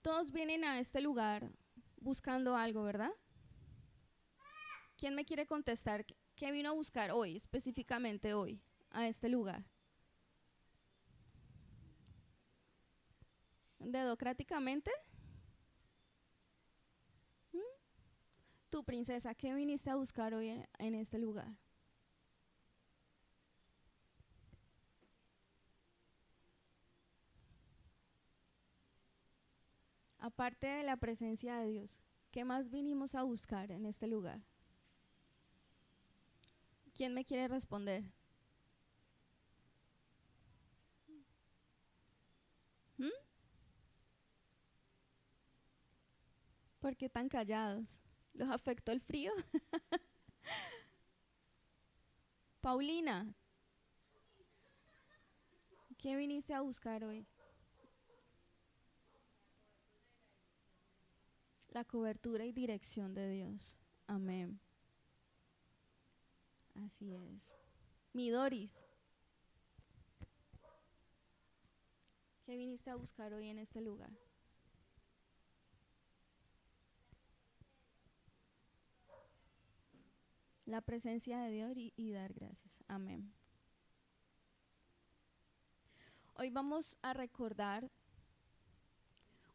Todos vienen a este lugar buscando algo, ¿verdad? ¿Quién me quiere contestar qué vino a buscar hoy, específicamente hoy, a este lugar? ¿Dedocráticamente? ¿Mm? Tu princesa, ¿qué viniste a buscar hoy en este lugar? Aparte de la presencia de Dios, ¿qué más vinimos a buscar en este lugar? ¿Quién me quiere responder? ¿Mm? ¿Por qué tan callados? ¿Los afectó el frío? Paulina, ¿qué viniste a buscar hoy? La cobertura y dirección de Dios. Amén. Así es. Mi Doris, ¿qué viniste a buscar hoy en este lugar? La presencia de Dios y dar gracias. Amén. Hoy vamos a recordar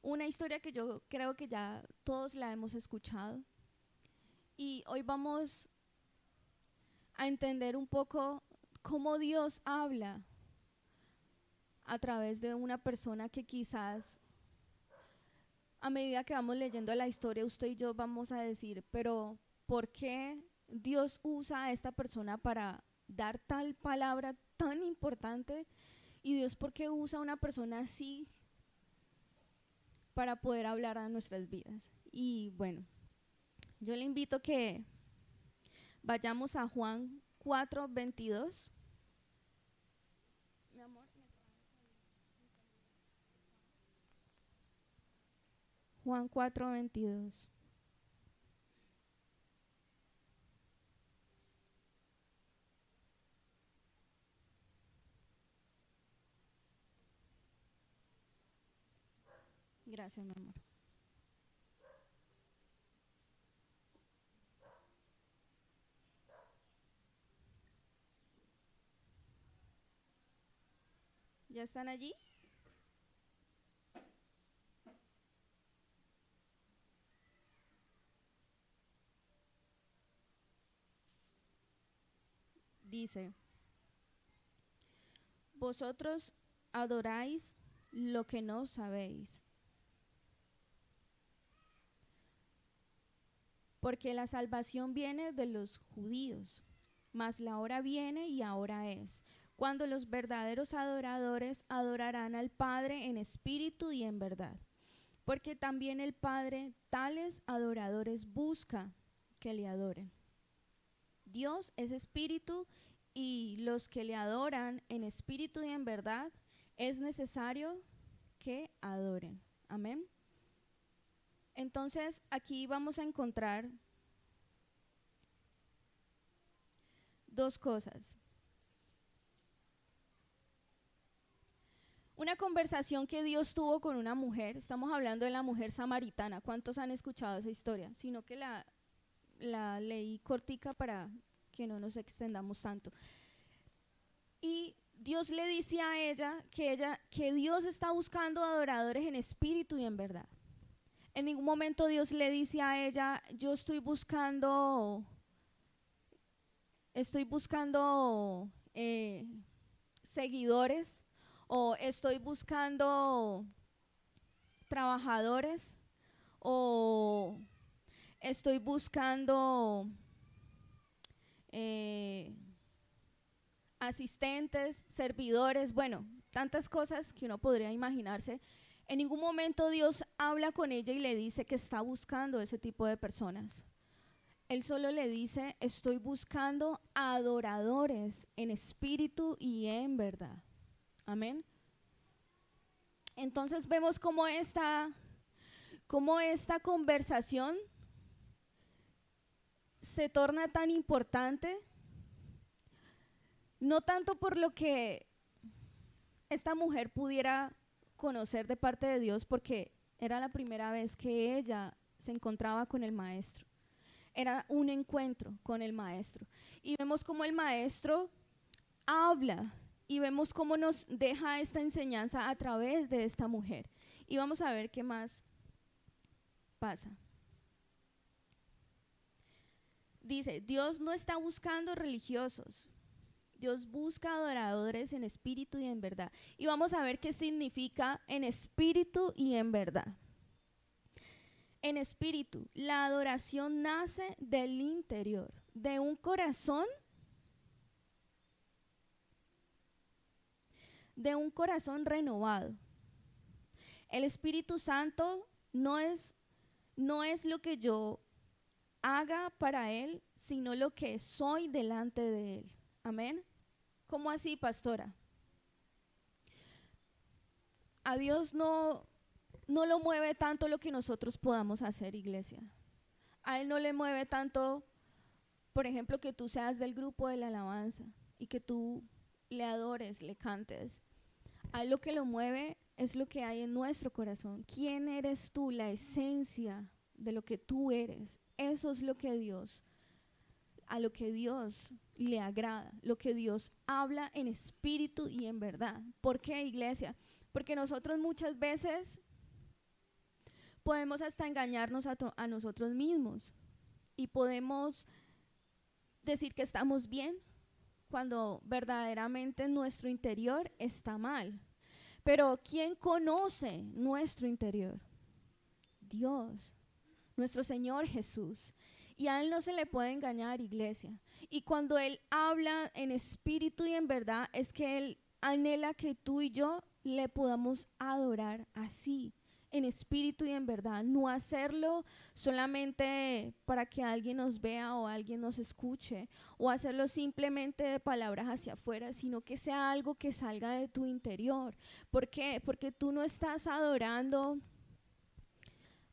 una historia que yo creo que ya todos la hemos escuchado. Y hoy vamos a entender un poco cómo Dios habla a través de una persona que quizás a medida que vamos leyendo la historia, usted y yo vamos a decir, pero ¿por qué Dios usa a esta persona para dar tal palabra tan importante? Y Dios, ¿por qué usa a una persona así para poder hablar a nuestras vidas? Y bueno, yo le invito a que vayamos a Juan 4:22. Mi amor, Juan 4:22. Gracias, mi amor. ¿Ya están allí? Dice, vosotros adoráis lo que no sabéis, porque la salvación viene de los judíos, mas la hora viene y ahora es, cuando los verdaderos adoradores adorarán al Padre en espíritu y en verdad, porque también el Padre tales adoradores busca que le adoren. Dios es espíritu y los que le adoran en espíritu y en verdad es necesario que adoren. Amén. Entonces aquí vamos a encontrar dos cosas. Una conversación que Dios tuvo con una mujer, estamos hablando de la mujer samaritana. ¿Cuántos han escuchado esa historia? Sino que la leí cortica para que no nos extendamos tanto. Y Dios le dice a ella que Dios está buscando adoradores en espíritu y en verdad. En ningún momento Dios le dice a ella, yo estoy buscando seguidores o estoy buscando trabajadores o estoy buscando eh, asistentes, servidores, bueno, tantas cosas que uno podría imaginarse. En ningún momento Dios habla con ella y le dice que está buscando ese tipo de personas. Él solo le dice, estoy buscando adoradores en espíritu y en verdad. Amén. Entonces vemos cómo esta conversación se torna tan importante, no tanto por lo que esta mujer pudiera conocer de parte de Dios, porque Era la primera vez que ella se encontraba con el maestro. Era un encuentro con el maestro. Y vemos cómo el maestro habla y vemos cómo nos deja esta enseñanza a través de esta mujer. Y vamos a ver qué más pasa. Dice, Dios no está buscando religiosos. Dios busca adoradores en espíritu y en verdad. Y vamos a ver qué significa en espíritu y en verdad. En espíritu, la adoración nace del interior, de un corazón renovado. El Espíritu Santo no es lo que yo haga para Él, sino lo que soy delante de Él. Amén. ¿Cómo así, pastora? A Dios no lo mueve tanto lo que nosotros podamos hacer, iglesia. A Él no le mueve tanto, por ejemplo, que tú seas del grupo de la alabanza y que tú le adores, le cantes. A Él lo que lo mueve es lo que hay en nuestro corazón. ¿Quién eres tú? La esencia de lo que tú eres. Eso es lo que a lo que Dios le agrada, lo que Dios habla en espíritu y en verdad. ¿Por qué, iglesia? Porque nosotros muchas veces podemos hasta engañarnos a nosotros mismos y podemos decir que estamos bien cuando verdaderamente nuestro interior está mal. Pero ¿quién conoce nuestro interior? Dios, nuestro Señor Jesús. Y a Él no se le puede engañar, iglesia. Y cuando Él habla en espíritu y en verdad, es que Él anhela que tú y yo le podamos adorar así, en espíritu y en verdad. No hacerlo solamente para que alguien nos vea o alguien nos escuche, o hacerlo simplemente de palabras hacia afuera, sino que sea algo que salga de tu interior. ¿Por qué? Porque tú no estás adorando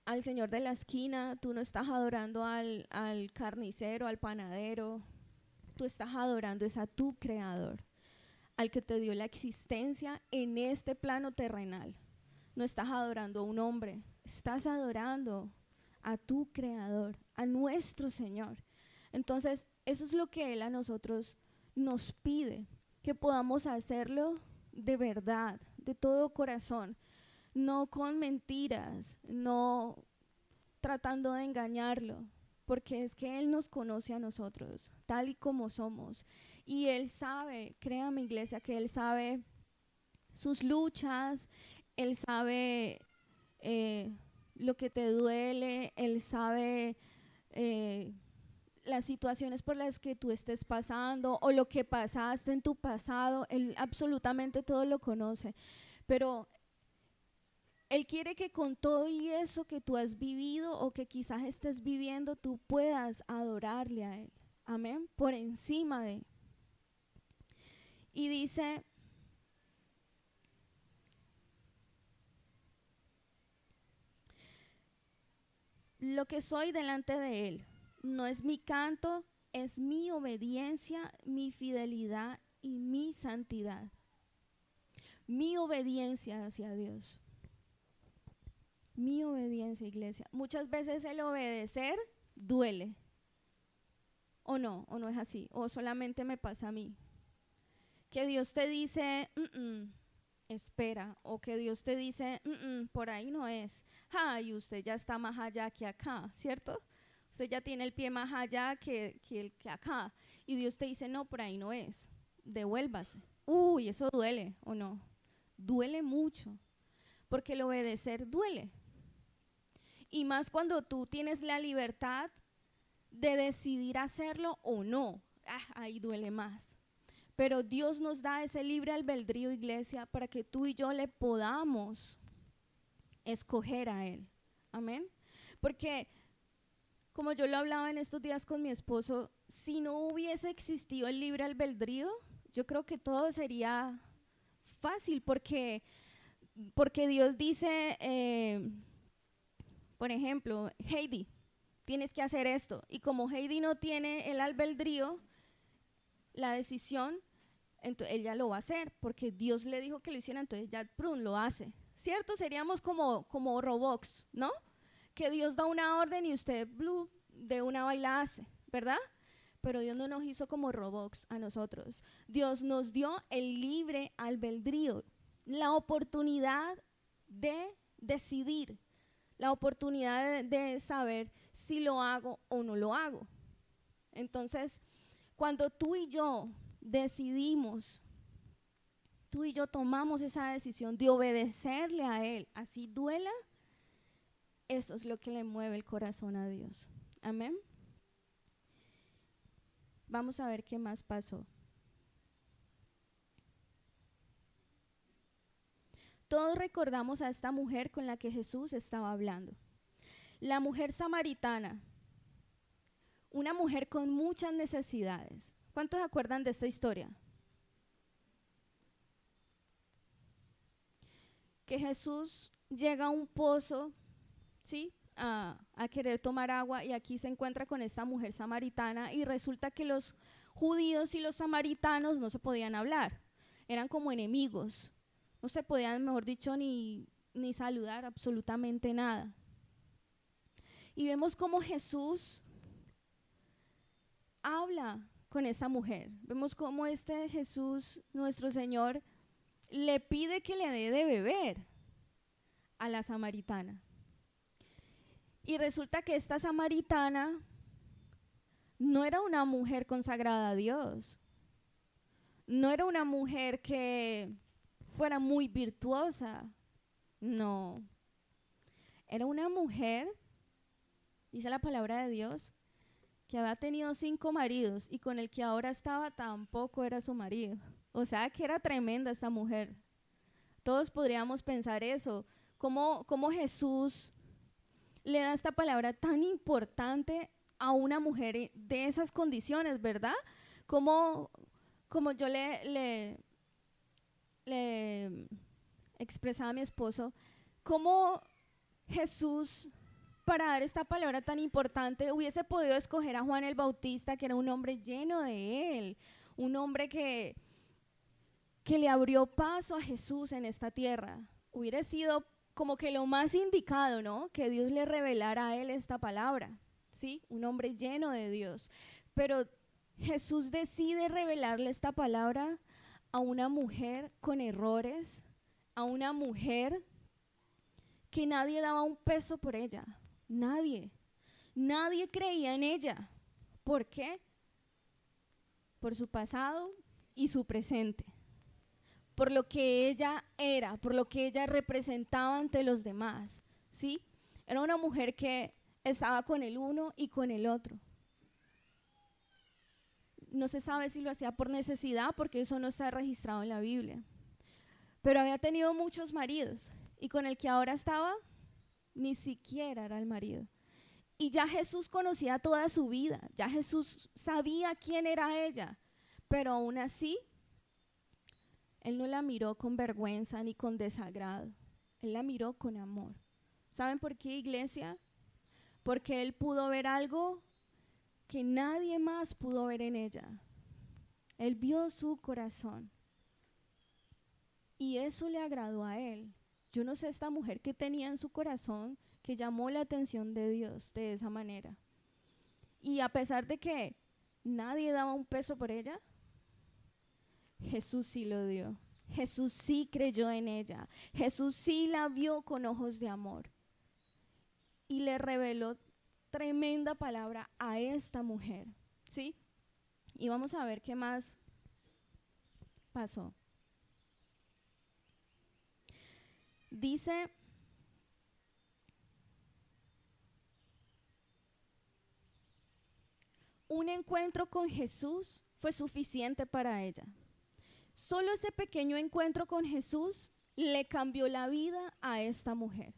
al señor de la esquina, tú no estás adorando al carnicero, al panadero, tú estás adorando es a tu creador, al que te dio la existencia en este plano terrenal. No estás adorando a un hombre, estás adorando a tu creador, a nuestro Señor. Entonces, eso es lo que Él a nosotros nos pide, que podamos hacerlo de verdad, de todo corazón. No con mentiras, no tratando de engañarlo, porque es que Él nos conoce a nosotros, tal y como somos. Y Él sabe, créame, iglesia, que Él sabe sus luchas, Él sabe lo que te duele, Él sabe las situaciones por las que tú estés pasando o lo que pasaste en tu pasado. Él absolutamente todo lo conoce, pero Él quiere que con todo y eso que tú has vivido o que quizás estés viviendo, tú puedas adorarle a Él. Amén. Por encima de. Y dice, lo que soy delante de Él no es mi canto, es mi obediencia, mi fidelidad y mi santidad. Mi obediencia hacia Dios. Mi obediencia, iglesia. Muchas veces el obedecer duele. ¿O no es así? ¿O solamente me pasa a mí? Que Dios te dice, espera. O que Dios te dice, por ahí no es. Y usted ya está más allá que acá, ¿cierto? Usted ya tiene el pie más allá que acá. Y Dios te dice, no, por ahí no es. Devuélvase. Uy, eso duele, ¿o no? Duele mucho. Porque el obedecer duele. Y más cuando tú tienes la libertad de decidir hacerlo o no. Ahí duele más. Pero Dios nos da ese libre albedrío, iglesia, para que tú y yo le podamos escoger a Él. Amén. Porque, como yo lo hablaba en estos días con mi esposo, si no hubiese existido el libre albedrío, yo creo que todo sería fácil, porque Dios dice, por ejemplo, Heidi, tienes que hacer esto. Y como Heidi no tiene el albedrío, la decisión, entonces ella lo va a hacer, porque Dios le dijo que lo hiciera, entonces ya lo hace, ¿cierto? Seríamos como robots, ¿no? Que Dios da una orden y usted, blue, de una baila hace, ¿verdad? Pero Dios no nos hizo como robots a nosotros. Dios nos dio el libre albedrío, la oportunidad de decidir, la oportunidad de saber si lo hago o no lo hago. Entonces, cuando tú y yo decidimos, tú y yo tomamos esa decisión de obedecerle a Él, así duela, eso es lo que le mueve el corazón a Dios. Amén. Vamos a ver qué más pasó. Todos recordamos a esta mujer con la que Jesús estaba hablando. La mujer samaritana, una mujer con muchas necesidades. ¿Cuántos se acuerdan de esta historia? Que Jesús llega a un pozo, ¿sí? A querer tomar agua, y aquí se encuentra con esta mujer samaritana, y resulta que los judíos y los samaritanos no se podían hablar, eran como enemigos, no se podían, mejor dicho, ni saludar, absolutamente nada. Y vemos cómo Jesús habla con esta mujer, vemos cómo este Jesús, nuestro Señor, le pide que le dé de beber a la samaritana. Y resulta que esta samaritana no era una mujer consagrada a Dios, no era una mujer que fuera muy virtuosa, no. Era una mujer, dice la palabra de Dios, que había tenido 5 maridos y con el que ahora estaba tampoco era su marido. O sea que era tremenda esta mujer. Todos podríamos pensar eso, cómo Jesús le da esta palabra tan importante a una mujer de esas condiciones, ¿verdad? Como yo le expresaba a mi esposo, cómo Jesús, para dar esta palabra tan importante, hubiese podido escoger a Juan el Bautista, que era un hombre lleno de él, un hombre que le abrió paso a Jesús en esta tierra. Hubiera sido como que lo más indicado, ¿no? Que Dios le revelara a él esta palabra, ¿sí? Un hombre lleno de Dios. Pero Jesús decide revelarle esta palabra a una mujer con errores, a una mujer que nadie daba un peso por ella, nadie creía en ella. ¿Por qué? Por su pasado y su presente, por lo que ella era, por lo que ella representaba ante los demás, ¿sí? Era una mujer que estaba con el uno y con el otro. No se sabe si lo hacía por necesidad, porque eso no está registrado en la Biblia. Pero había tenido muchos maridos, y con el que ahora estaba, ni siquiera era el marido. Y ya Jesús conocía toda su vida, ya Jesús sabía quién era ella, pero aún así, Él no la miró con vergüenza ni con desagrado, Él la miró con amor. ¿Saben por qué, iglesia? Porque Él pudo ver algo que nadie más pudo ver en ella. Él vio su corazón y eso le agradó a Él. Yo no sé esta mujer que tenía en su corazón que llamó la atención de Dios de esa manera. Y a pesar de que nadie daba un peso por ella, Jesús sí lo dio. Jesús sí creyó en ella. Jesús sí la vio con ojos de amor. Y le reveló tremenda palabra a esta mujer, ¿sí? Y vamos a ver qué más pasó. Dice, un encuentro con Jesús fue suficiente para ella. Solo ese pequeño encuentro con Jesús le cambió la vida a esta mujer.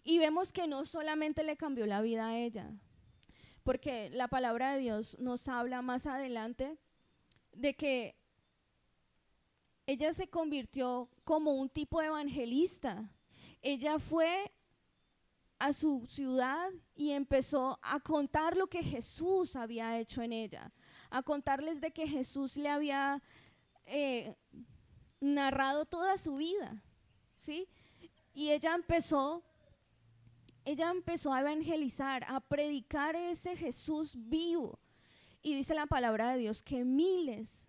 Y vemos que no solamente le cambió la vida a ella, porque la palabra de Dios nos habla más adelante de que ella se convirtió como un tipo de evangelista. Ella fue a su ciudad y empezó a contar lo que Jesús había hecho en ella, a contarles de que Jesús le había narrado toda su vida, ¿sí? Y ella empezó a evangelizar, a predicar ese Jesús vivo. Y dice la palabra de Dios que miles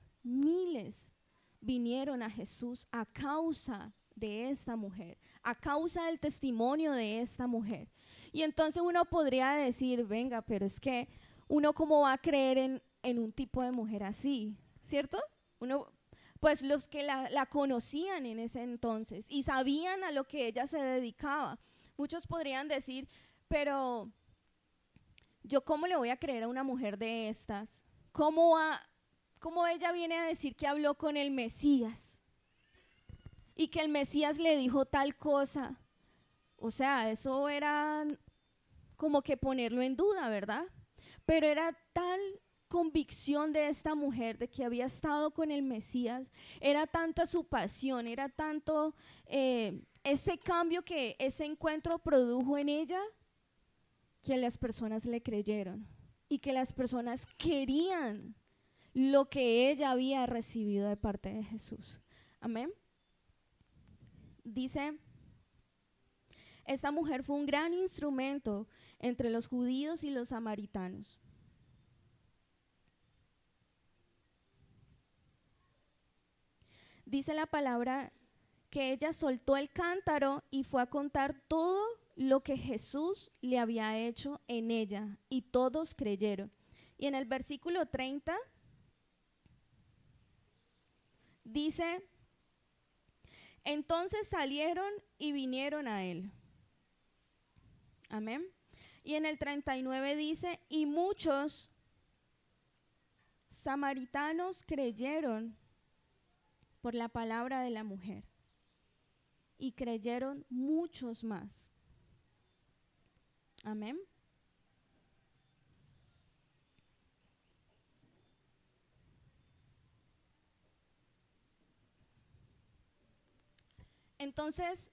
vinieron a Jesús a causa de esta mujer, a causa del testimonio de esta mujer. Y entonces uno podría decir, venga, pero es que uno cómo va a creer en un tipo de mujer así, ¿cierto? Pues los que la conocían en ese entonces y sabían a lo que ella se dedicaba. Muchos podrían decir, pero ¿yo cómo le voy a creer a una mujer de estas? ¿Cómo ella viene a decir que habló con el Mesías? Y que el Mesías le dijo tal cosa. O sea, eso era como que ponerlo en duda, ¿verdad? Pero era tal convicción de esta mujer de que había estado con el Mesías, era tanta su pasión, era tanto ese cambio que ese encuentro produjo en ella, que las personas le creyeron y que las personas querían lo que ella había recibido de parte de Jesús. Amén. Dice, esta mujer fue un gran instrumento entre los judíos y los samaritanos. Dice la palabra que ella soltó el cántaro y fue a contar todo lo que Jesús le había hecho en ella, y todos creyeron. Y en el versículo 30 dice, entonces salieron y vinieron a él. Amén. Y en el 39 dice, y muchos samaritanos creyeron por la palabra de la mujer. Y creyeron muchos más. Amén. Entonces,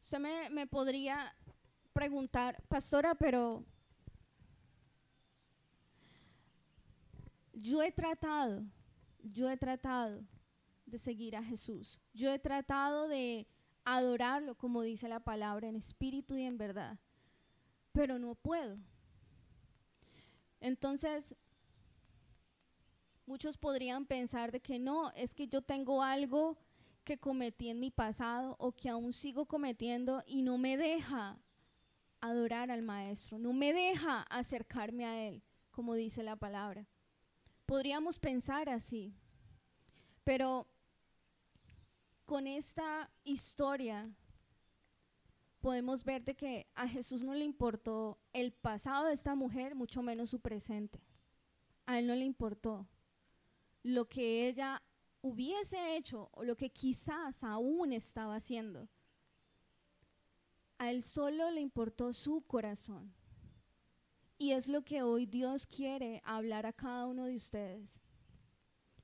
usted me podría preguntar, pastora, pero yo he tratado de seguir a Jesús. Yo he tratado de adorarlo, como dice la palabra, en espíritu y en verdad, pero no puedo. Entonces, muchos podrían pensar de que no, es que yo tengo algo que cometí en mi pasado o que aún sigo cometiendo y no me deja adorar al Maestro, no me deja acercarme a Él, como dice la palabra. Podríamos pensar así, pero con esta historia podemos ver de que a Jesús no le importó el pasado de esta mujer, mucho menos su presente. A Él no le importó lo que ella hubiese hecho o lo que quizás aún estaba haciendo. A Él solo le importó su corazón. Y es lo que hoy Dios quiere hablar a cada uno de ustedes.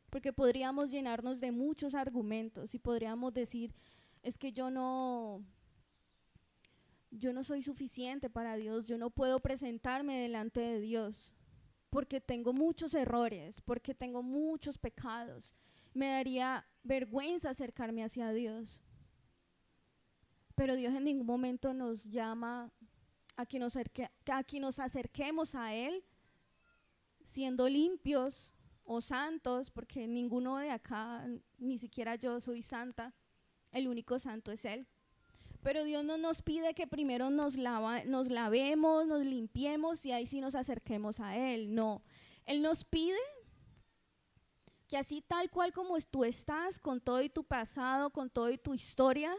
Porque podríamos llenarnos de muchos argumentos y podríamos decir, es que yo no soy suficiente para Dios, yo no puedo presentarme delante de Dios, porque tengo muchos errores, porque tengo muchos pecados, me daría vergüenza acercarme hacia Dios. Pero Dios en ningún momento nos llama a que nos acerquemos a Él siendo limpios o santos, porque ninguno de acá, ni siquiera yo soy santa, el único santo es Él. Pero Dios no nos pide que primero nos lavemos, nos limpiemos y ahí sí nos acerquemos a Él. No, Él nos pide que así tal cual como tú estás, con todo y tu pasado, con todo y tu historia,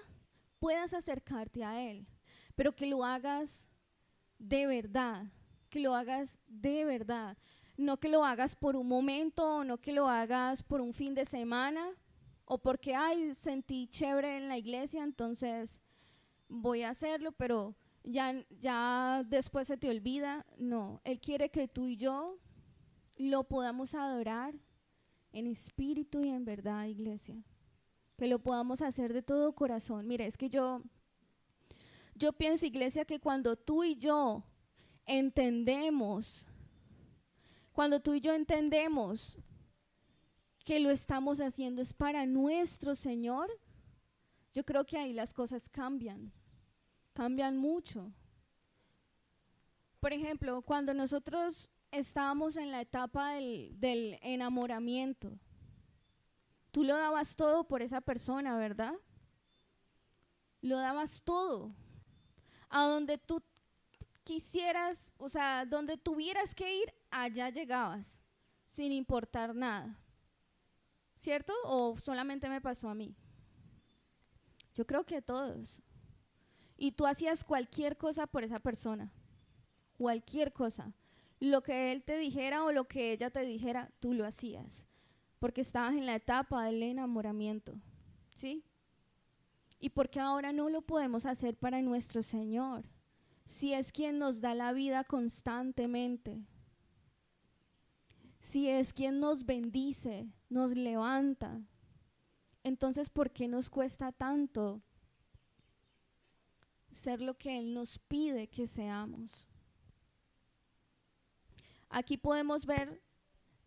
puedas acercarte a Él, pero que lo hagas de verdad, que lo hagas de verdad. No que lo hagas por un momento, o no que lo hagas por un fin de semana, o porque, ay, sentí chévere en la iglesia, entonces voy a hacerlo, pero ya después se te olvida. No, Él quiere que tú y yo lo podamos adorar en espíritu y en verdad, iglesia. Que lo podamos hacer de todo corazón. Mire, es que yo pienso, iglesia, que cuando tú y yo entendemos que lo estamos haciendo es para nuestro Señor, yo creo que ahí las cosas cambian mucho. Por ejemplo, cuando nosotros estábamos en la etapa del enamoramiento, tú lo dabas todo por esa persona, ¿verdad? Lo dabas todo. A donde tú quisieras, o sea, donde tuvieras que ir, allá llegabas, sin importar nada. ¿Cierto? ¿O solamente me pasó a mí? Yo creo que todos. Y tú hacías cualquier cosa por esa persona. Cualquier cosa. Lo que él te dijera o lo que ella te dijera, tú lo hacías. Porque estabas en la etapa del enamoramiento. ¿Sí? ¿Y por qué ahora no lo podemos hacer para nuestro Señor? Si es quien nos da la vida constantemente. Si es quien nos bendice, nos levanta. Entonces, ¿por qué nos cuesta tanto ser lo que Él nos pide que seamos? Aquí podemos ver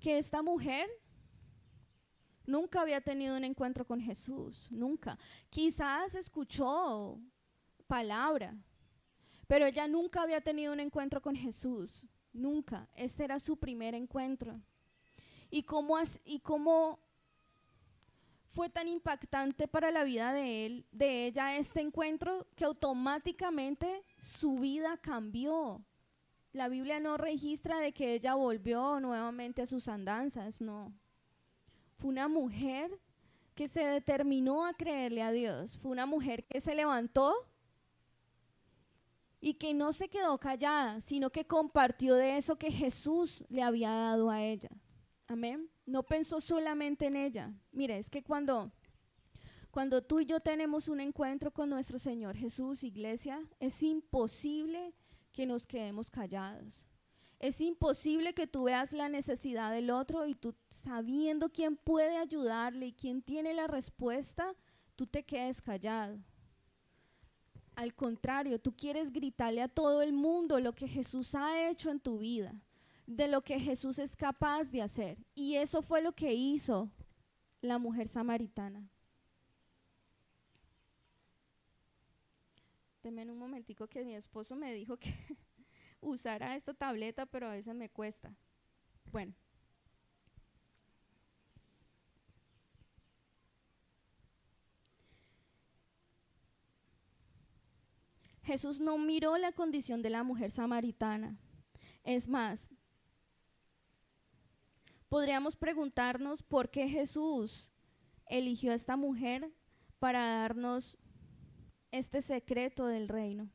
que esta mujer nunca había tenido un encuentro con Jesús, nunca. Quizás escuchó palabra, pero ella nunca había tenido un encuentro con Jesús, nunca. Este era su primer encuentro. ¿Y cómo fue tan impactante para la vida de ella este encuentro, que automáticamente su vida cambió? La Biblia no registra de que ella volvió nuevamente a sus andanzas, no. Fue una mujer que se determinó a creerle a Dios, fue una mujer que se levantó y que no se quedó callada, sino que compartió de eso que Jesús le había dado a ella. Amén. No pensó solamente en ella. Mire, es que cuando tú y yo tenemos un encuentro con nuestro Señor Jesús, iglesia, es imposible que nos quedemos callados. Es imposible que tú veas la necesidad del otro y tú, sabiendo quién puede ayudarle y quién tiene la respuesta, tú te quedes callado. Al contrario, tú quieres gritarle a todo el mundo lo que Jesús ha hecho en tu vida, de lo que Jesús es capaz de hacer. Y eso fue lo que hizo la mujer samaritana. Deme un momentico, que mi esposo me dijo que usara esta tableta, pero a veces me cuesta. Bueno. Jesús no miró la condición de la mujer samaritana. Es más, podríamos preguntarnos por qué Jesús eligió a esta mujer para darnos este secreto del reino.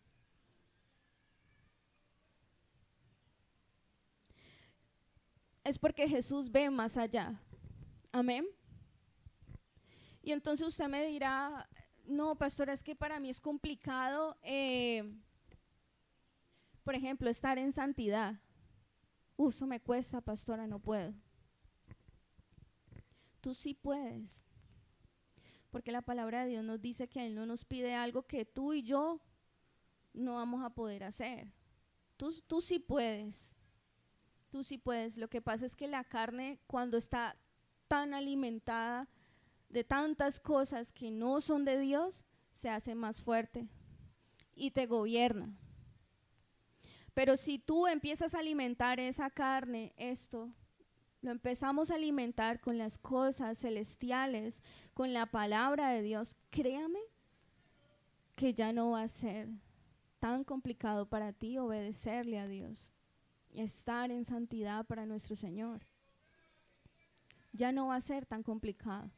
Es porque Jesús ve más allá. Amén. Y entonces usted me dirá, no, pastora, es que para mí es complicado, por ejemplo, estar en santidad. Eso me cuesta, pastora, no puedo. Tú sí puedes. Porque la palabra de Dios nos dice que Él no nos pide algo que tú y yo no vamos a poder hacer. Tú sí puedes. Tú sí puedes. Lo que pasa es que la carne, cuando está tan alimentada de tantas cosas que no son de Dios, se hace más fuerte y te gobierna. Pero si tú empiezas a alimentar esa carne, lo empezamos a alimentar con las cosas celestiales, con la palabra de Dios, créame que ya no va a ser tan complicado para ti obedecerle a Dios, estar en santidad para nuestro Señor. Ya no va a ser tan complicado.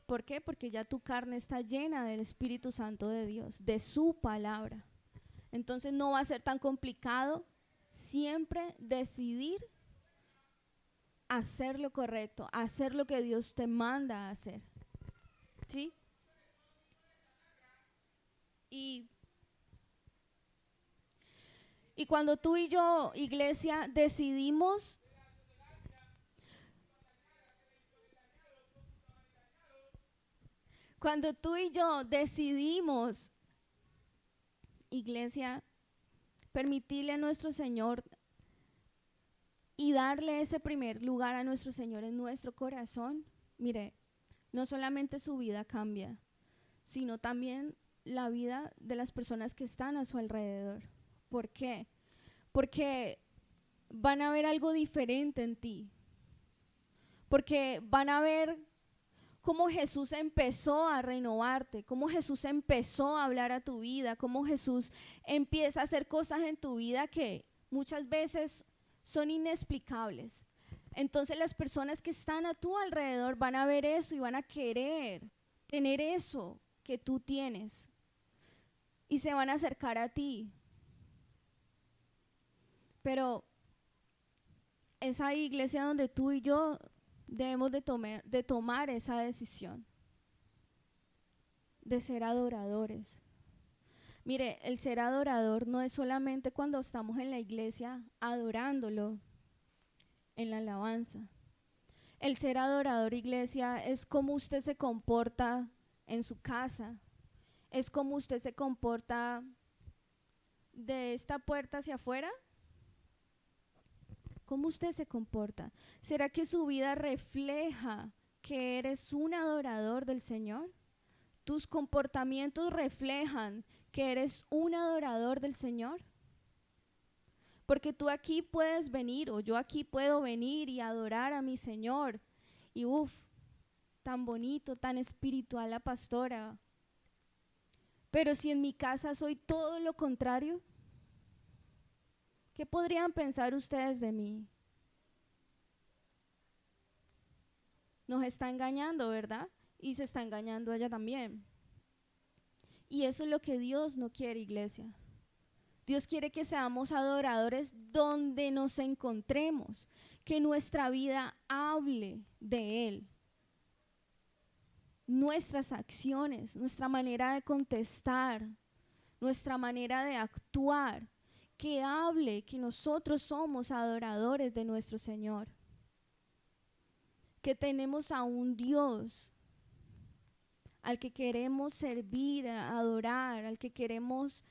¿Por qué? Porque ya tu carne está llena del Espíritu Santo de Dios, de su palabra. Entonces no va a ser tan complicado siempre decidir hacer lo correcto, hacer lo que Dios te manda a hacer. ¿Sí? Y cuando tú y yo, iglesia, decidimos iglesia, permitirle a nuestro Señor y darle ese primer lugar a nuestro Señor en nuestro corazón, mire, no solamente su vida cambia, sino también la vida de las personas que están a su alrededor. ¿Por qué? Porque van a ver algo diferente en ti. Porque van a ver cómo Jesús empezó a renovarte, cómo Jesús empezó a hablar a tu vida, cómo Jesús empieza a hacer cosas en tu vida que muchas veces son inexplicables. Entonces las personas que están a tu alrededor van a ver eso y van a querer tener eso que tú tienes y se van a acercar a ti. Pero es ahí, iglesia, donde tú y yo debemos de tomar esa decisión de ser adoradores. Mire, el ser adorador no es solamente cuando estamos en la iglesia adorándolo en la alabanza. El ser adorador, iglesia, es cómo usted se comporta en su casa, es cómo usted se comporta de esta puerta hacia afuera. ¿Cómo usted se comporta? ¿Será que su vida refleja que eres un adorador del Señor? ¿Tus comportamientos reflejan que eres un adorador del Señor? Porque tú aquí puedes venir, o yo aquí puedo venir y adorar a mi Señor. Y tan bonito, tan espiritual la pastora. Pero si en mi casa soy todo lo contrario, ¿qué podrían pensar ustedes de mí? Nos está engañando, ¿verdad? Y se está engañando ella también. Y eso es lo que Dios no quiere, iglesia. Dios quiere que seamos adoradores donde nos encontremos, que nuestra vida hable de Él. Nuestras acciones, nuestra manera de contestar, nuestra manera de actuar, que hable que nosotros somos adoradores de nuestro Señor, que tenemos a un Dios al que queremos servir, adorar, al que queremos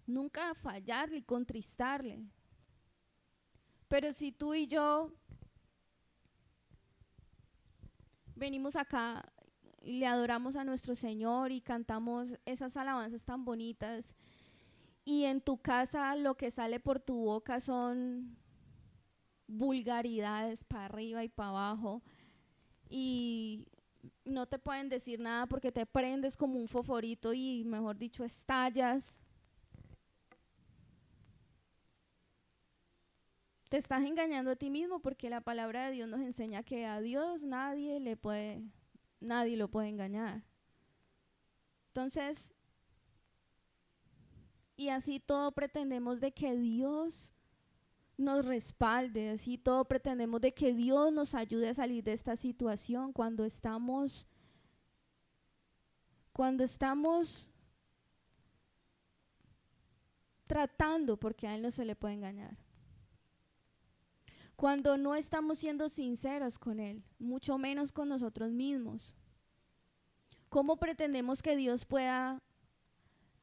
nunca fallarle y contristarle. Pero si tú y yo venimos acá y le adoramos a nuestro Señor y cantamos esas alabanzas tan bonitas, y en tu casa lo que sale por tu boca son vulgaridades para arriba y para abajo, y no te pueden decir nada porque te prendes como un fosforito y, mejor dicho, estallas, te estás engañando a ti mismo, porque la palabra de Dios nos enseña que a Dios nadie lo puede engañar. Entonces, y así todo pretendemos de que Dios nos respalde, así todo pretendemos de que Dios nos ayude a salir de esta situación cuando estamos tratando, porque a Él no se le puede engañar. Cuando no estamos siendo sinceros con Él, mucho menos con nosotros mismos. ¿Cómo pretendemos que Dios pueda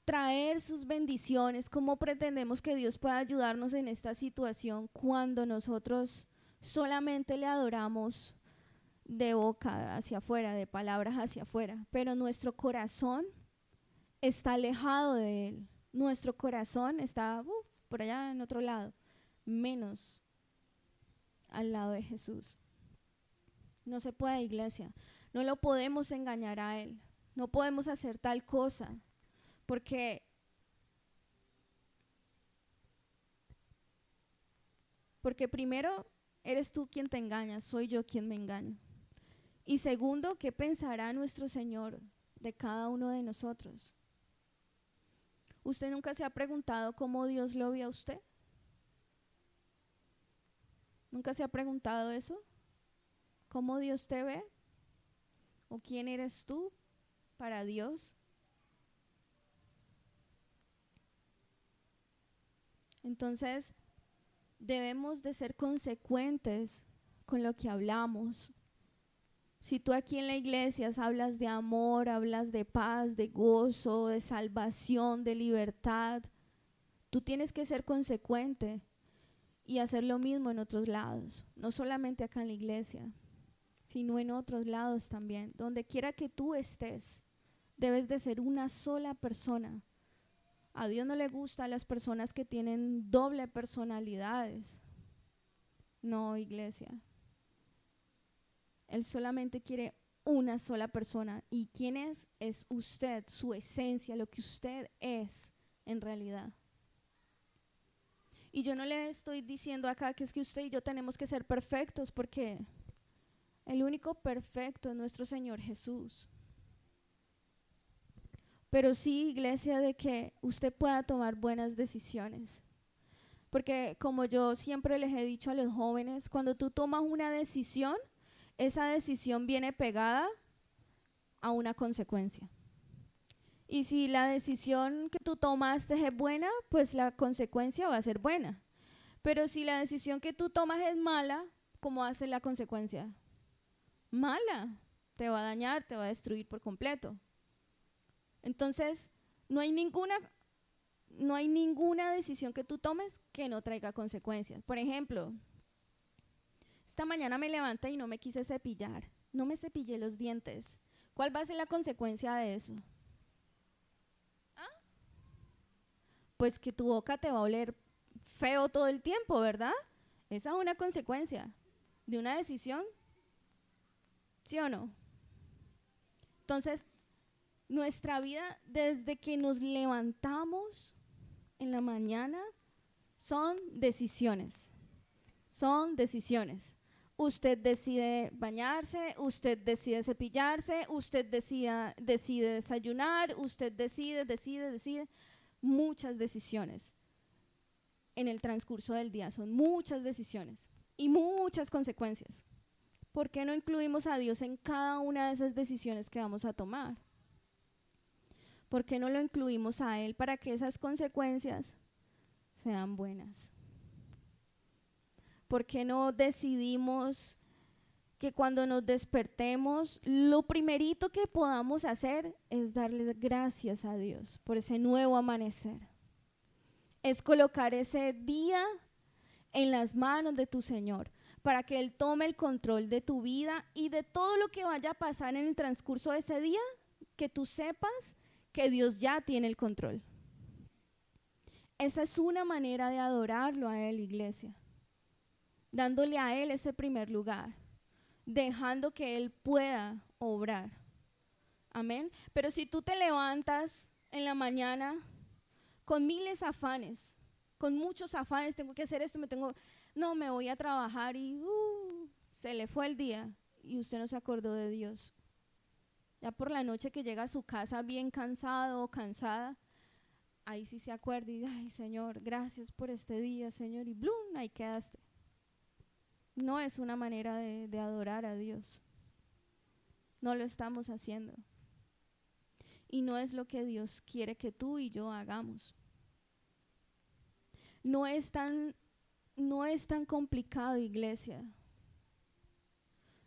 traer sus bendiciones? ¿Cómo pretendemos que Dios pueda ayudarnos en esta situación cuando nosotros solamente le adoramos de boca hacia afuera, de palabras hacia afuera, pero nuestro corazón está alejado de Él? Nuestro corazón está por allá en otro lado, menos al lado de Jesús. No se puede, iglesia. No lo podemos engañar a Él. No podemos hacer tal cosa, porque primero eres tú quien te engaña, soy yo quien me engaño. Y segundo, ¿qué pensará nuestro Señor de cada uno de nosotros? ¿Usted nunca se ha preguntado cómo Dios lo ve a usted? ¿Nunca se ha preguntado eso? ¿Cómo Dios te ve? ¿O quién eres tú para Dios? Entonces, debemos de ser consecuentes con lo que hablamos. Si tú aquí en la iglesia hablas de amor, hablas de paz, de gozo, de salvación, de libertad, tú tienes que ser consecuente y hacer lo mismo en otros lados, no solamente acá en la iglesia, sino en otros lados también, donde quiera que tú estés. Debes de ser una sola persona. A Dios no le gustan las personas que tienen doble personalidades. No, iglesia. Él solamente quiere una sola persona. ¿Y quién es? Es usted, su esencia, lo que usted es en realidad. Y yo no le estoy diciendo acá que es que usted y yo tenemos que ser perfectos, porque el único perfecto es nuestro Señor Jesús. Pero sí, iglesia, de que usted pueda tomar buenas decisiones. Porque como yo siempre les he dicho a los jóvenes, cuando tú tomas una decisión, esa decisión viene pegada a una consecuencia. Y si la decisión que tú tomaste es buena, pues la consecuencia va a ser buena. Pero si la decisión que tú tomas es mala, ¿cómo va a ser la consecuencia? Mala. Te va a dañar, te va a destruir por completo. Entonces, no hay ninguna decisión que tú tomes que no traiga consecuencias. Por ejemplo, esta mañana me levanté y no me quise cepillar. No me cepillé los dientes. ¿Cuál va a ser la consecuencia de eso? Pues que tu boca te va a oler feo todo el tiempo, ¿verdad? Esa es una consecuencia de una decisión, ¿sí o no? Entonces, nuestra vida desde que nos levantamos en la mañana son decisiones. Son decisiones. Usted decide bañarse, usted decide cepillarse, usted decide desayunar, usted decide. Muchas decisiones en el transcurso del día. Son muchas decisiones y muchas consecuencias. ¿Por qué no incluimos a Dios en cada una de esas decisiones que vamos a tomar? ¿Por qué no lo incluimos a Él para que esas consecuencias sean buenas? ¿Por qué no decidimos que cuando nos despertemos, lo primerito que podamos hacer es darle gracias a Dios por ese nuevo amanecer? Es colocar ese día en las manos de tu Señor, para que Él tome el control de tu vida y de todo lo que vaya a pasar en el transcurso de ese día, que tú sepas que Dios ya tiene el control. Esa es una manera de adorarlo a Él, iglesia, dándole a Él ese primer lugar, dejando que Él pueda obrar. Amén. Pero si tú te levantas en la mañana con miles de afanes, con muchos afanes, tengo que hacer esto, no, me voy a trabajar y se le fue el día y usted no se acordó de Dios. Ya por la noche que llega a su casa bien cansado o cansada, ahí sí se acuerda y ay, Señor, gracias por este día, Señor, y ¡blum! Ahí quedaste. No es una manera de adorar a Dios. No lo estamos haciendo. Y no es lo que Dios quiere que tú y yo hagamos. No es tan complicado, iglesia.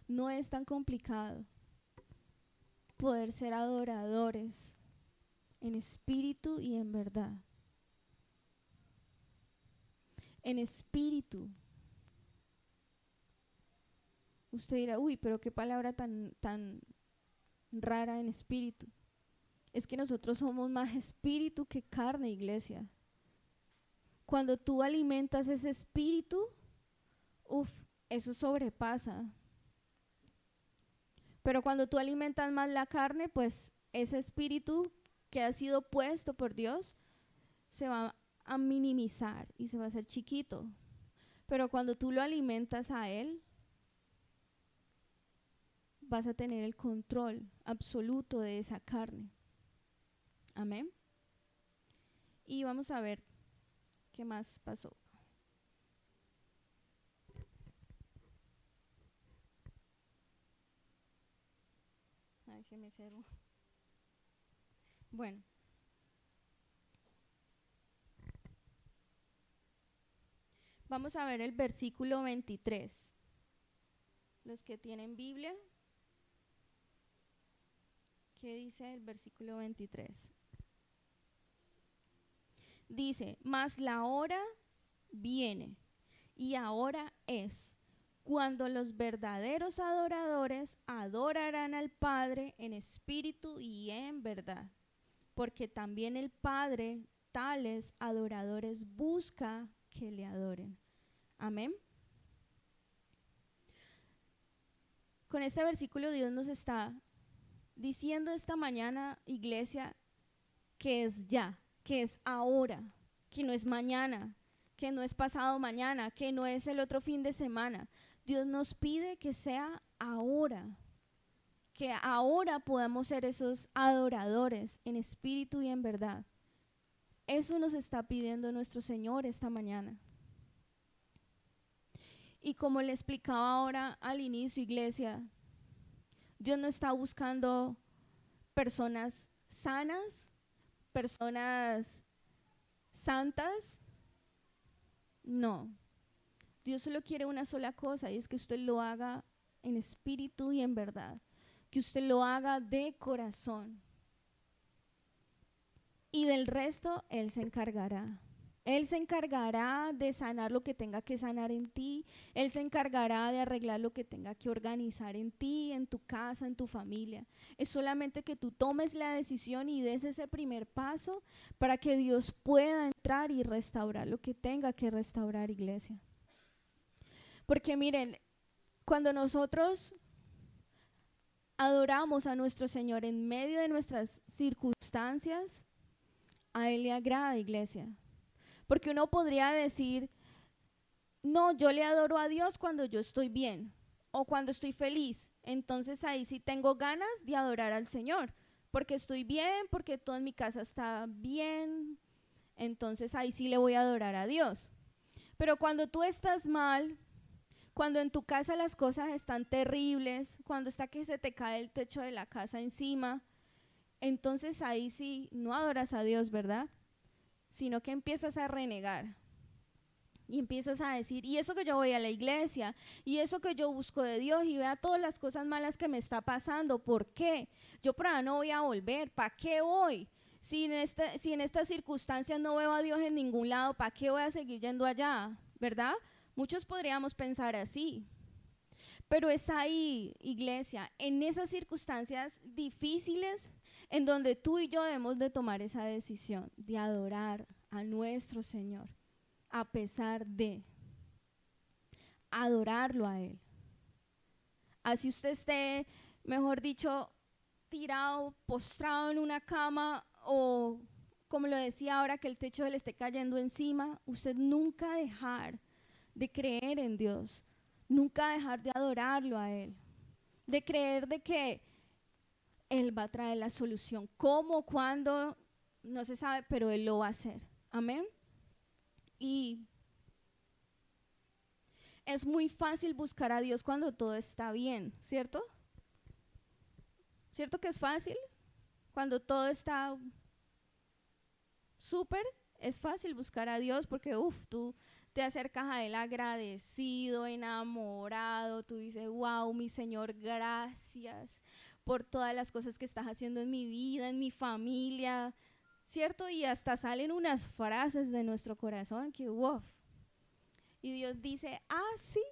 No es tan complicado poder ser adoradores en espíritu y en verdad. En espíritu. Usted dirá, uy, pero qué palabra tan rara, en espíritu. Es que nosotros somos más espíritu que carne, iglesia. Cuando tú alimentas ese espíritu, eso sobrepasa. Pero cuando tú alimentas más la carne, pues ese espíritu que ha sido puesto por Dios se va a minimizar y se va a hacer chiquito. Pero cuando tú lo alimentas a Él, vas a tener el control absoluto de esa carne. Amén. Y vamos a ver qué más pasó. Ay, se me cerró. Bueno. Vamos a ver el versículo 23. Los que tienen Biblia, ¿qué dice el versículo 23? Dice, mas la hora viene y ahora es, cuando los verdaderos adoradores adorarán al Padre en espíritu y en verdad, porque también el Padre tales adoradores busca que le adoren. Amén. Con este versículo Dios nos está diciendo esta mañana, iglesia, que es ya, que es ahora, que no es mañana, que no es pasado mañana, que no es el otro fin de semana. Dios nos pide que sea ahora, que ahora podamos ser esos adoradores en espíritu y en verdad. Eso nos está pidiendo nuestro Señor esta mañana. Y como le explicaba ahora al inicio, iglesia, Dios no está buscando personas sanas, personas santas. No. Dios solo quiere una sola cosa, y es que usted lo haga en espíritu y en verdad, que usted lo haga de corazón. Y del resto Él se encargará. Él se encargará de sanar lo que tenga que sanar en ti. Él se encargará de arreglar lo que tenga que organizar en ti, en tu casa, en tu familia. Es solamente que tú tomes la decisión y des ese primer paso para que Dios pueda entrar y restaurar lo que tenga que restaurar, iglesia. Porque miren, cuando nosotros adoramos a nuestro Señor en medio de nuestras circunstancias, a Él le agrada, iglesia. Porque uno podría decir, no, yo le adoro a Dios cuando yo estoy bien o cuando estoy feliz. Entonces ahí sí tengo ganas de adorar al Señor, porque estoy bien, porque todo en mi casa está bien. Entonces ahí sí le voy a adorar a Dios. Pero cuando tú estás mal, cuando en tu casa las cosas están terribles, cuando está que se te cae el techo de la casa encima, entonces ahí sí no adoras a Dios, ¿verdad? Sino que empiezas a renegar y empiezas a decir, y eso que yo voy a la iglesia, y eso que yo busco de Dios, y vea todas las cosas malas que me está pasando, ¿por qué? Yo por ahí no voy a volver, ¿para qué voy? Si en estas circunstancias no veo a Dios en ningún lado, ¿para qué voy a seguir yendo allá? ¿Verdad? Muchos podríamos pensar así, pero es ahí, iglesia, en esas circunstancias difíciles en donde tú y yo debemos de tomar esa decisión de adorar a nuestro Señor, a pesar de adorarlo a Él. Así usted esté, mejor dicho, tirado, postrado en una cama o, como lo decía ahora, que el techo le esté cayendo encima, usted nunca dejar de creer en Dios, nunca dejar de adorarlo a Él, de creer de que Él va a traer la solución. ¿Cómo? ¿Cuándo? No se sabe, pero Él lo va a hacer. Amén. Y es muy fácil buscar a Dios cuando todo está bien, ¿cierto? ¿Cierto que es fácil? Cuando todo está súper, es fácil buscar a Dios porque, tú te acercas a Él agradecido, enamorado, tú dices, wow, mi Señor, gracias por todas las cosas que estás haciendo en mi vida, en mi familia, ¿cierto? Y hasta salen unas frases de nuestro corazón que, wow. Y Dios dice, sí.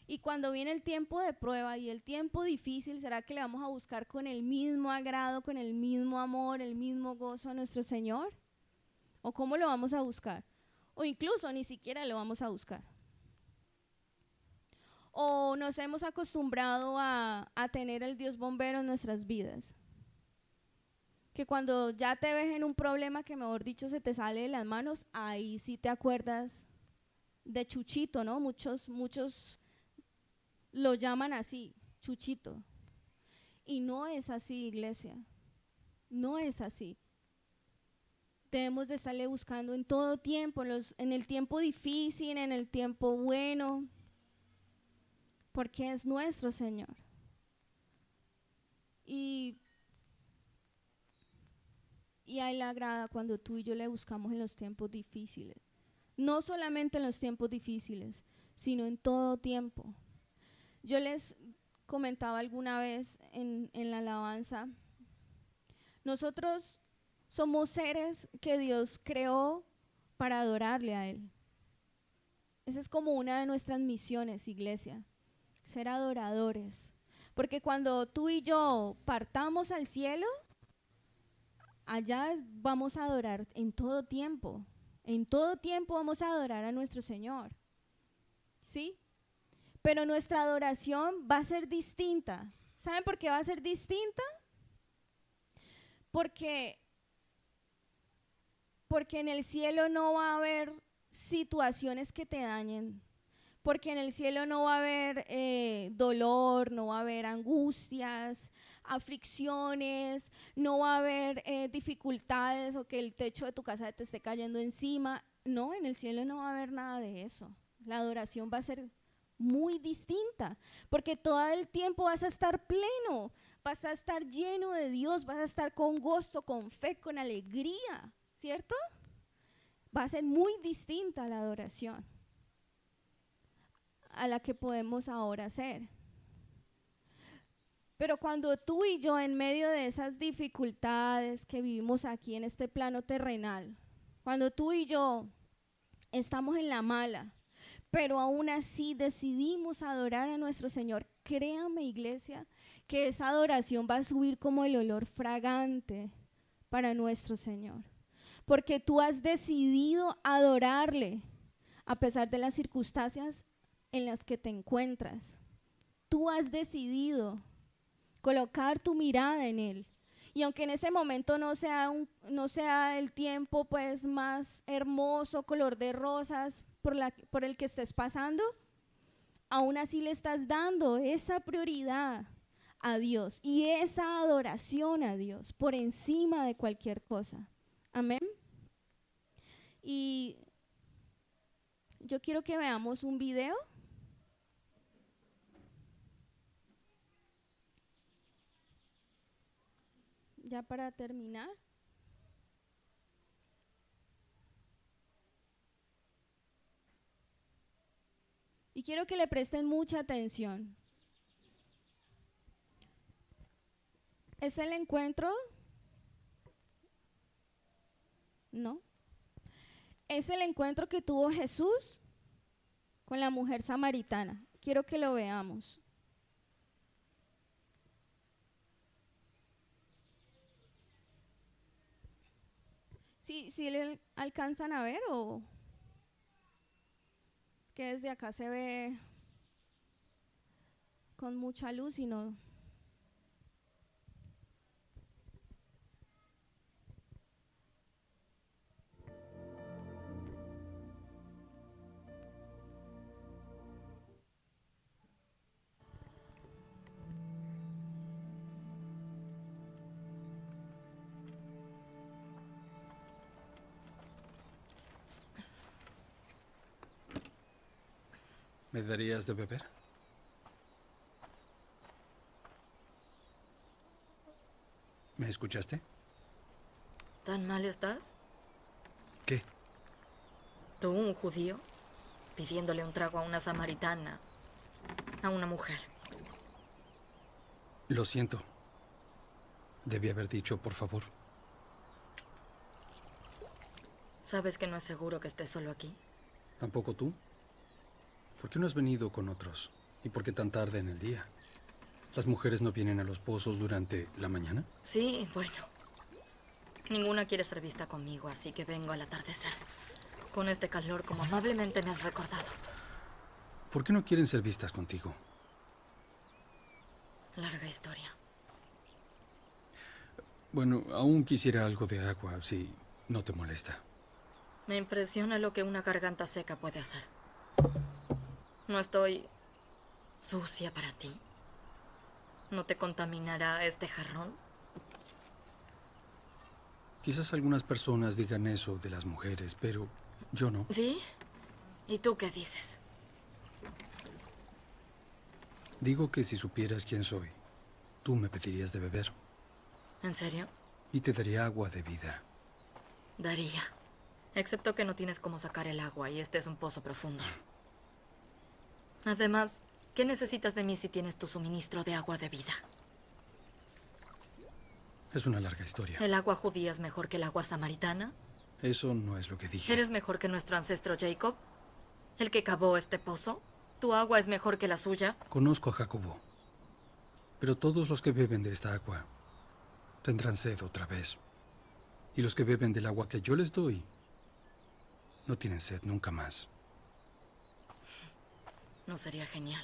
Y cuando viene el tiempo de prueba y el tiempo difícil, ¿será que le vamos a buscar con el mismo agrado, con el mismo amor, el mismo gozo a nuestro Señor? ¿O cómo lo vamos a buscar? O incluso ni siquiera lo vamos a buscar. O nos hemos acostumbrado a tener el Dios bombero en nuestras vidas. Que cuando ya te ves en un problema que mejor dicho se te sale de las manos, ahí sí te acuerdas de Chuchito, ¿no? Muchos lo llaman así, Chuchito. Y no es así, iglesia. No es así. Debemos de estarle buscando en todo tiempo, en el tiempo difícil, en el tiempo bueno, porque es nuestro Señor. Y a Él le agrada cuando tú y yo le buscamos en los tiempos difíciles. No solamente en los tiempos difíciles, sino en todo tiempo. Yo les comentaba alguna vez en la alabanza, nosotros somos seres que Dios creó para adorarle a Él. Esa es como una de nuestras misiones, iglesia, ser adoradores. Porque cuando tú y yo partamos al cielo, allá vamos a adorar en todo tiempo. En todo tiempo vamos a adorar a nuestro Señor. ¿Sí? Pero nuestra adoración va a ser distinta. ¿Saben por qué va a ser distinta? Porque en el cielo no va a haber situaciones que te dañen, porque en el cielo no va a haber dolor, no va a haber angustias, aflicciones, no va a haber dificultades o que el techo de tu casa te esté cayendo encima. No, en el cielo no va a haber nada de eso. La adoración va a ser muy distinta, porque todo el tiempo vas a estar pleno, vas a estar lleno de Dios, vas a estar con gozo, con fe, con alegría, ¿cierto? Va a ser muy distinta la adoración a la que podemos ahora hacer. Pero cuando tú y yo, en medio de esas dificultades que vivimos aquí en este plano terrenal, cuando tú y yo estamos en la mala, pero aún así decidimos adorar a nuestro Señor, créame, iglesia, que esa adoración va a subir como el olor fragante para nuestro Señor. Porque tú has decidido adorarle a pesar de las circunstancias en las que te encuentras. Tú has decidido colocar tu mirada en Él. Y aunque en ese momento no sea el tiempo pues más hermoso, color de rosas por el que estés pasando, aún así le estás dando esa prioridad a Dios y esa adoración a Dios por encima de cualquier cosa. Amén. Y yo quiero que veamos un video. Ya para terminar. Y quiero que le presten mucha atención. ¿Es el encuentro? No. Es el encuentro que tuvo Jesús con la mujer samaritana. Quiero que lo veamos. ¿Sí le alcanzan a ver o que desde acá se ve con mucha luz y no? ¿Me darías de beber? ¿Me escuchaste? ¿Tan mal estás? ¿Qué? Tú, un judío, pidiéndole un trago a una samaritana, a una mujer. Lo siento. Debí haber dicho, por favor. ¿Sabes que no es seguro que estés solo aquí? ¿Tampoco tú? ¿Por qué no has venido con otros? ¿Y por qué tan tarde en el día? ¿Las mujeres no vienen a los pozos durante la mañana? Sí, bueno. Ninguna quiere ser vista conmigo, así que vengo al atardecer. Con este calor, como amablemente me has recordado. ¿Por qué no quieren ser vistas contigo? Larga historia. Bueno, aún quisiera algo de agua, si no te molesta. Me impresiona lo que una garganta seca puede hacer. No estoy sucia para ti. ¿No te contaminará este jarrón? Quizás algunas personas digan eso de las mujeres, pero yo no. ¿Sí? ¿Y tú qué dices? Digo que si supieras quién soy, tú me pedirías de beber. ¿En serio? Y te daría agua de vida. Daría. Excepto que no tienes cómo sacar el agua y este es un pozo profundo. Además, ¿qué necesitas de mí si tienes tu suministro de agua de vida? Es una larga historia. ¿El agua judía es mejor que el agua samaritana? Eso no es lo que dije. ¿Eres mejor que nuestro ancestro Jacob? ¿El que cavó este pozo? ¿Tu agua es mejor que la suya? Conozco a Jacobo. Pero todos los que beben de esta agua tendrán sed otra vez. Y los que beben del agua que yo les doy no tienen sed nunca más. ¿No sería genial?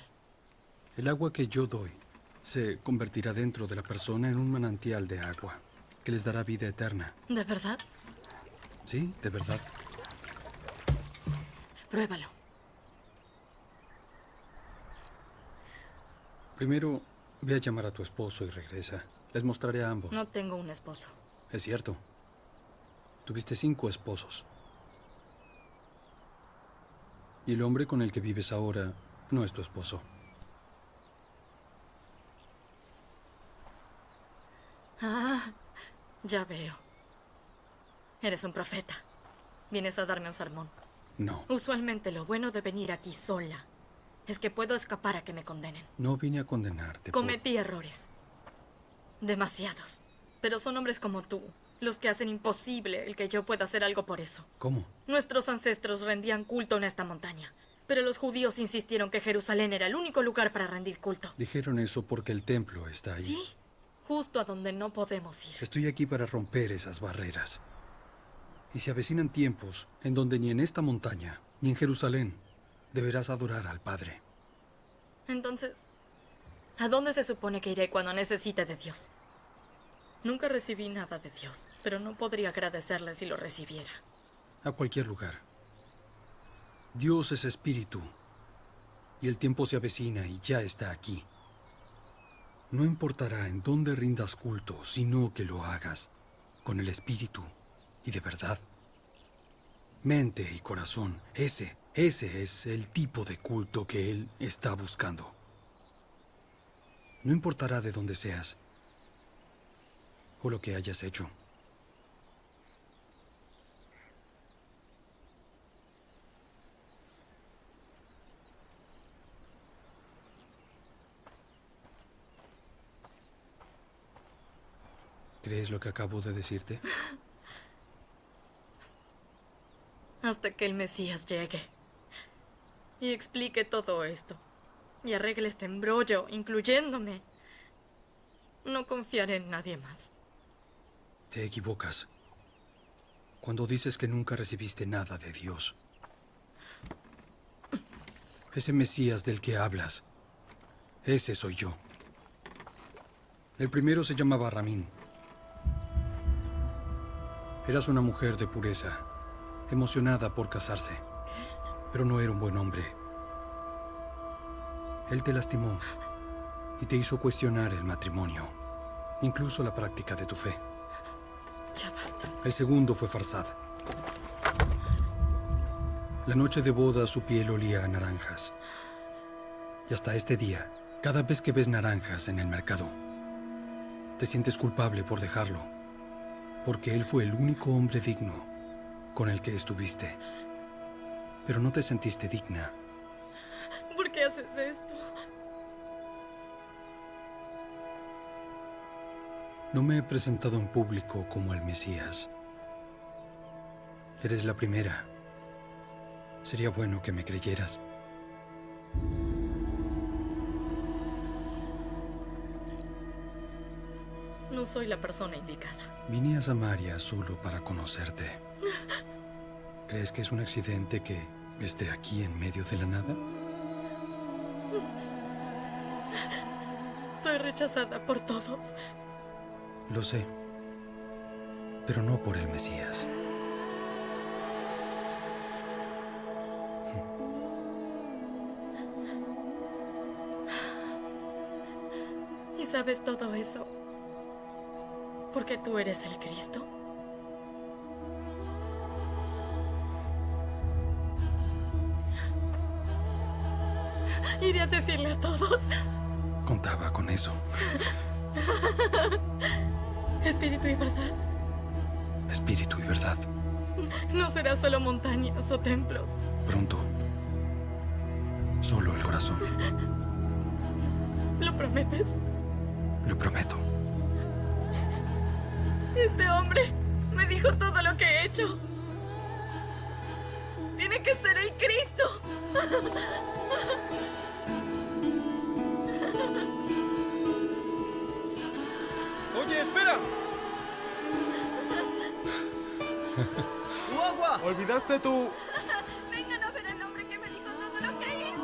El agua que yo doy se convertirá dentro de la persona en un manantial de agua que les dará vida eterna. ¿De verdad? Sí, de verdad. Pruébalo. Primero, ve a llamar a tu esposo y regresa. Les mostraré a ambos. No tengo un esposo. Es cierto. Tuviste 5 esposos. Y el hombre con el que vives ahora no es tu esposo. Ah, ya veo. Eres un profeta. Vienes a darme un sermón. No. Usualmente lo bueno de venir aquí sola es que puedo escapar a que me condenen. No vine a condenarte. Cometí errores. Demasiados. Pero son hombres como tú los que hacen imposible el que yo pueda hacer algo por eso. ¿Cómo? Nuestros ancestros rendían culto en esta montaña, pero los judíos insistieron que Jerusalén era el único lugar para rendir culto. Dijeron eso porque el templo está ahí. Sí, justo a donde no podemos ir. Estoy aquí para romper esas barreras. Y se avecinan tiempos en donde ni en esta montaña, ni en Jerusalén, deberás adorar al Padre. Entonces, ¿a dónde se supone que iré cuando necesite de Dios? Nunca recibí nada de Dios, pero no podría agradecerle si lo recibiera. A cualquier lugar. Dios es espíritu, y el tiempo se avecina y ya está aquí. No importará en dónde rindas culto, sino que lo hagas con el espíritu y de verdad. Mente y corazón, ese es el tipo de culto que Él está buscando. No importará de dónde seas o lo que hayas hecho. ¿Crees lo que acabo de decirte? Hasta que el Mesías llegue y explique todo esto y arregle este embrollo, incluyéndome, no confiaré en nadie más. Te equivocas cuando dices que nunca recibiste nada de Dios. Ese Mesías del que hablas, ese soy yo. El primero se llamaba Ramín. Eras una mujer de pureza, emocionada por casarse, pero no era un buen hombre. Él te lastimó y te hizo cuestionar el matrimonio, incluso la práctica de tu fe. Ya basta. El segundo fue Farsad. La noche de boda su piel olía a naranjas. Y hasta este día, cada vez que ves naranjas en el mercado, te sientes culpable por dejarlo, porque él fue el único hombre digno con el que estuviste. Pero no te sentiste digna. ¿Por qué haces esto? No me he presentado en público como el Mesías. Eres la primera. Sería bueno que me creyeras. No soy la persona indicada. Vine a Samaria solo para conocerte. ¿Crees que es un accidente que esté aquí en medio de la nada? Soy rechazada por todos. Lo sé, pero no por el Mesías. ¿Y sabes todo eso? ¿Porque tú eres el Cristo? Iré a decirle a todos. Contaba con eso. Espíritu y verdad. Espíritu y verdad. No será solo montañas o templos. Pronto. Solo el corazón. ¿Lo prometes? Lo prometo. Este hombre me dijo todo lo que he hecho. tiene que ser el Cristo. Oye, espera. ¡Tu agua! Olvidaste tu... Vengan a ver al hombre que me dijo todo lo que hice.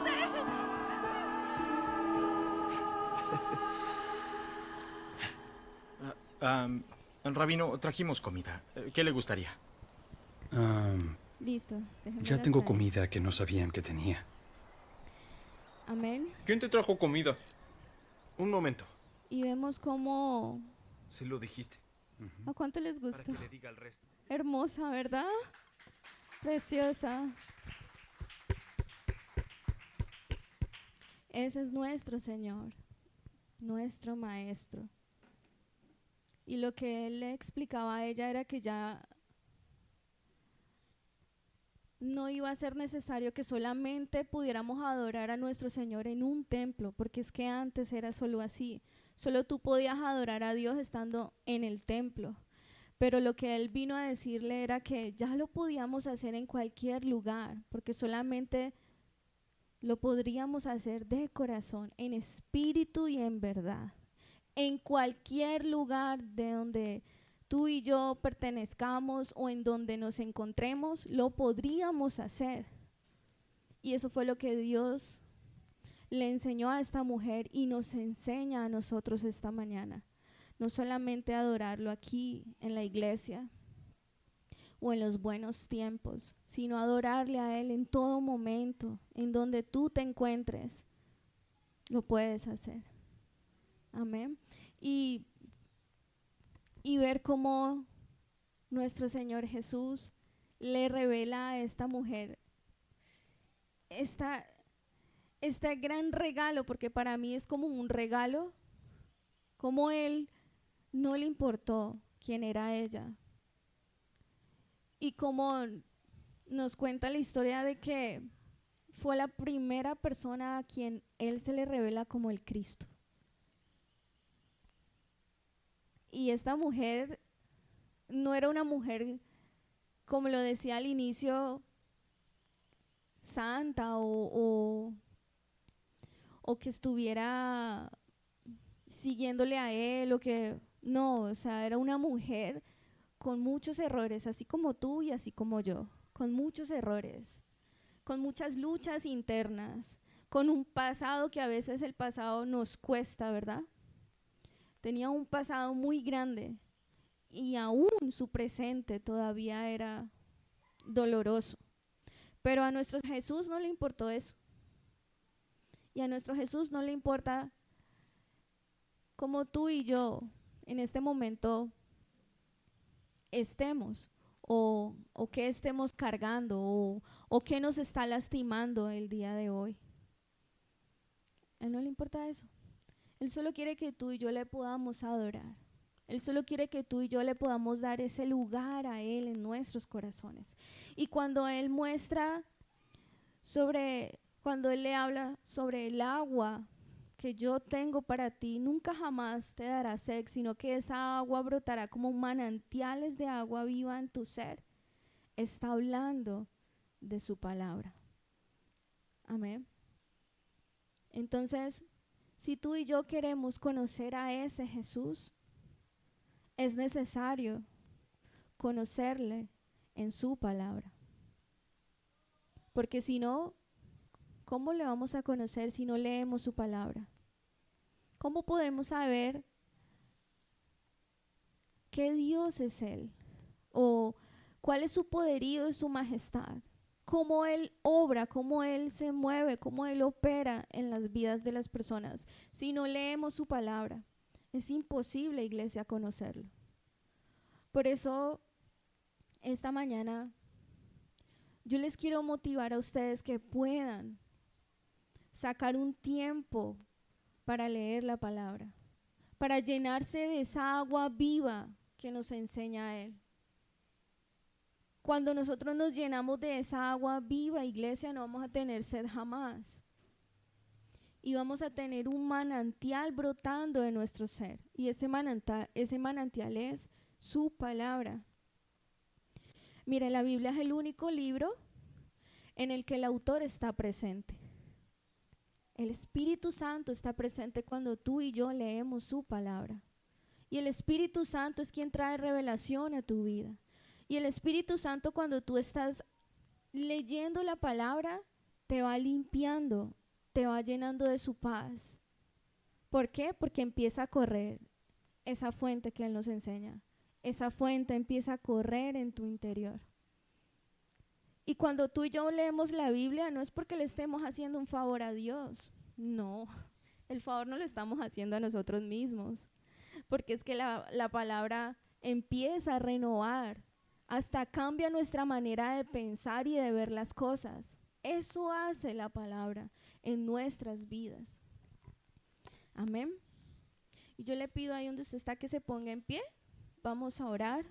Rabino, trajimos comida. ¿Qué le gustaría? Listo, Ya tengo comida que no sabían que tenía. Amén. ¿Quién te trajo comida? Un momento. Y vemos cómo... Se lo dijiste. ¿A cuánto les Para gustó? que le diga al resto. Hermosa, ¿verdad? Preciosa. Ese es nuestro Señor, nuestro Maestro. Y lo que Él le explicaba a ella era que ya no iba a ser necesario que solamente pudiéramos adorar a nuestro Señor en un templo, porque es que antes era solo así. Solo tú podías adorar a Dios estando en el templo. Pero lo que Él vino a decirle era que ya lo podíamos hacer en cualquier lugar, porque solamente lo podríamos hacer de corazón, en espíritu y en verdad. En cualquier lugar de donde tú y yo pertenezcamos o en donde nos encontremos, lo podríamos hacer. Y eso fue lo que Dios le enseñó a esta mujer y nos enseña a nosotros esta mañana. No solamente adorarlo aquí en la iglesia o en los buenos tiempos, sino adorarle a Él en todo momento, en donde tú te encuentres, lo puedes hacer. Amén. Y ver cómo nuestro Señor Jesús le revela a esta mujer este gran regalo, porque para mí es como un regalo, como Él no le importó quién era ella. Y como nos cuenta la historia de que fue la primera persona a quien Él se le revela como el Cristo. Y esta mujer no era una mujer, como lo decía al inicio, santa o que estuviera siguiéndole a Él o que no, o sea, era una mujer con muchos errores, así como tú y así como yo, con muchos errores, con muchas luchas internas, con un pasado que a veces el pasado nos cuesta, ¿verdad? Tenía un pasado muy grande y aún su presente todavía era doloroso. Pero a nuestro Jesús no le importó eso. Y a nuestro Jesús no le importa cómo tú y yo en este momento estemos o qué estemos cargando o qué nos está lastimando el día de hoy. A Él no le importa eso. Él solo quiere que tú y yo le podamos adorar. Él solo quiere que tú y yo le podamos dar ese lugar a Él en nuestros corazones. Y cuando Él cuando Él le habla sobre el agua que yo tengo para ti, nunca jamás te dará sed, sino que esa agua brotará como manantiales de agua viva en tu ser. Está hablando de su palabra. Amén. Entonces, si tú y yo queremos conocer a ese Jesús, es necesario conocerle en su palabra. Porque si no, ¿cómo le vamos a conocer si no leemos su palabra? ¿Cómo podemos saber qué Dios es Él? ¿O cuál es su poderío y su majestad? ¿Cómo Él obra, cómo Él se mueve, cómo Él opera en las vidas de las personas? Si no leemos su palabra, es imposible, iglesia, conocerlo. Por eso, esta mañana, yo les quiero motivar a ustedes que puedan sacar un tiempo para leer la palabra, para llenarse de esa agua viva que nos enseña Él. Cuando nosotros nos llenamos de esa agua viva, iglesia, no vamos a tener sed jamás. Y vamos a tener un manantial brotando de nuestro ser. Y ese manantial es su palabra. Mira, la Biblia es el único libro en el que el autor está presente. El Espíritu Santo está presente cuando tú y yo leemos su palabra. Y el Espíritu Santo es quien trae revelación a tu vida. Y el Espíritu Santo, cuando tú estás leyendo la palabra, te va limpiando, te va llenando de su paz. ¿Por qué? Porque empieza a correr esa fuente que Él nos enseña. Esa fuente empieza a correr en tu interior. Y cuando tú y yo leemos la Biblia, no es porque le estemos haciendo un favor a Dios. No, el favor no lo estamos haciendo a nosotros mismos. Porque es que la palabra empieza a renovar, hasta cambia nuestra manera de pensar y de ver las cosas. Eso hace la palabra en nuestras vidas. Amén. Y yo le pido ahí donde usted está que se ponga en pie. Vamos a orar.